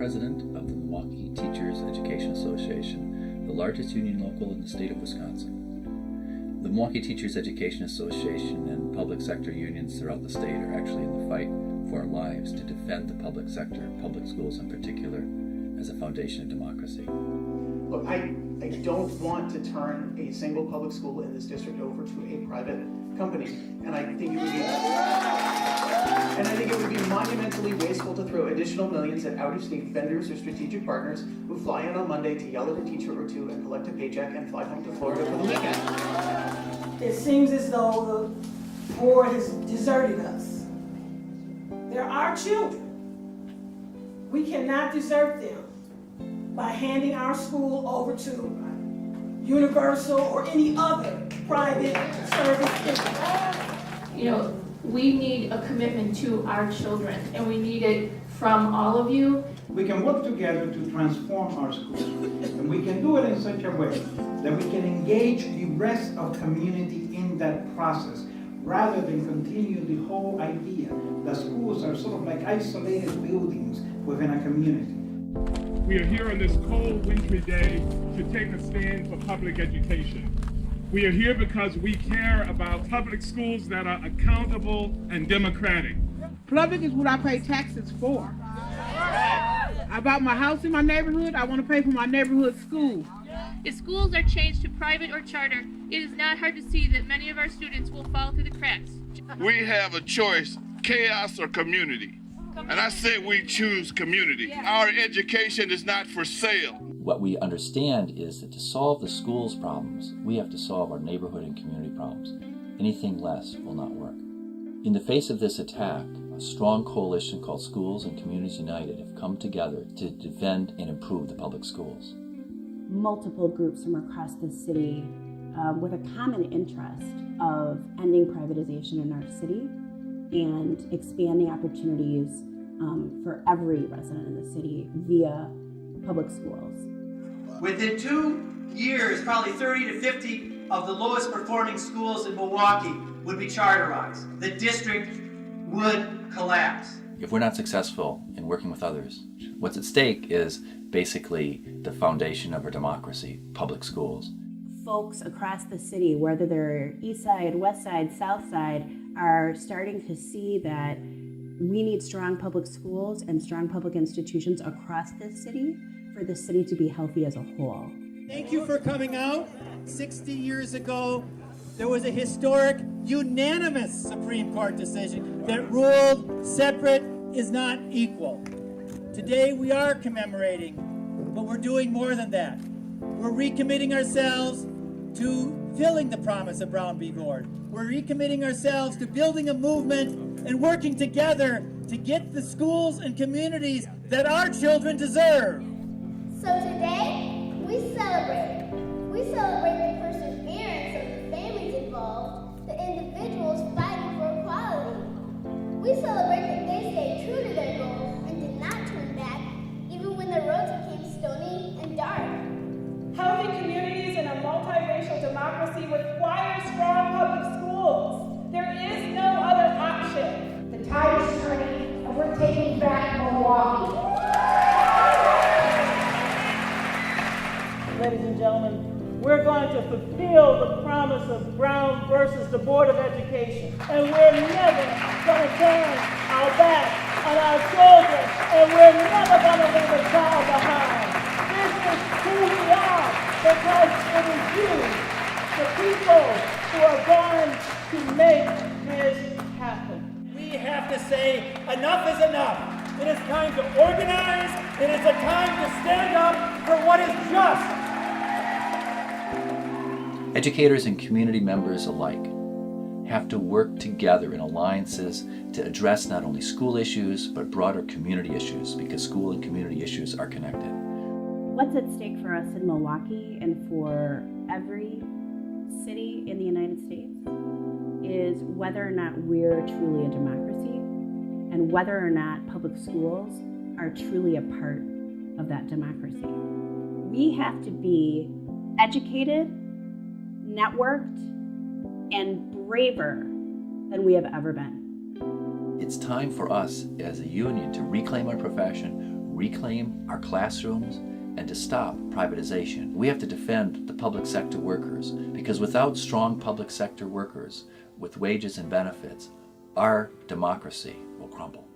president of the Milwaukee Teachers Education Association, the largest union local in the state of Wisconsin. The Milwaukee Teachers Education Association and public sector unions throughout the state are actually in the fight for our lives to defend the public sector, public schools in particular, as a foundation of democracy. Look, I don't want to turn a single public school in this district over to a private company, and I think it would be monumentally wasteful to throw additional millions at out-of-state vendors or strategic partners who fly in on Monday to yell at a teacher or two and collect a paycheck and fly home to Florida for the weekend. It seems as though the board has deserted us. They're our children. We cannot desert them by handing our school over to Universal or any other private service. We need a commitment to our children, and we need it from all of you. We can work together to transform our schools, and we can do it in such a way that we can engage the rest of the community in that process, rather than continue the whole idea that schools are sort of like isolated buildings within a community. We are here on this cold, wintry day to take a stand for public education. We are here because we care about public schools that are accountable and democratic. Public is what I pay taxes for. I bought my house in my neighborhood. I want to pay for my neighborhood school. If schools are changed to private or charter, it is not hard to see that many of our students will fall through the cracks. We have a choice, chaos or community. And I say we choose community. Our education is not for sale. What we understand is that to solve the school's problems, we have to solve our neighborhood and community problems. Anything less will not work. In the face of this attack, a strong coalition called Schools and Communities United have come together to defend and improve the public schools. Multiple groups from across the city with a common interest of ending privatization in our city and expanding opportunities for every resident in the city via public schools. Within 2 years, probably 30 to 50 of the lowest performing schools in Milwaukee would be charterized. The district would collapse. If we're not successful in working with others, what's at stake is basically the foundation of our democracy, public schools. Folks across the city, whether they're east side, west side, south side, are starting to see that we need strong public schools and strong public institutions across this city for the city to be healthy as a whole. Thank you for coming out. 60 years ago, there was a historic, unanimous Supreme Court decision that ruled separate is not equal. Today we are commemorating, but we're doing more than that. We're recommitting ourselves to filling the promise of Brown v. Board. We're recommitting ourselves to building a movement and working together to get the schools and communities that our children deserve. So today, we celebrate. We celebrate the perseverance of the families involved, the individuals fighting for equality. We celebrate that they stayed true to their goals and did not turn back, even when the roads became stony and dark. Healthy communities in a multiracial democracy require strong public schools. There is no other option. The tide is turning, and we're taking back Milwaukee. Ladies and gentlemen, we're going to fulfill the promise of Brown versus the Board of Education. And we're never going to turn our back on our children. And we're never going to leave a child behind. This is who we are, because it is you, the people, who are going to make this happen. We have to say, enough is enough. It is time to organize. It is a time to stand up for what is just. Educators and community members alike have to work together in alliances to address not only school issues, but broader community issues, because school and community issues are connected. What's at stake for us in Milwaukee and for every city in the United States is whether or not we're truly a democracy and whether or not public schools are truly a part of that democracy. We have to be educated, networked, and braver than we have ever been. It's time for us as a union to reclaim our profession, reclaim our classrooms and to stop privatization. We have to defend the public sector workers, because without strong public sector workers with wages and benefits, our democracy will crumble.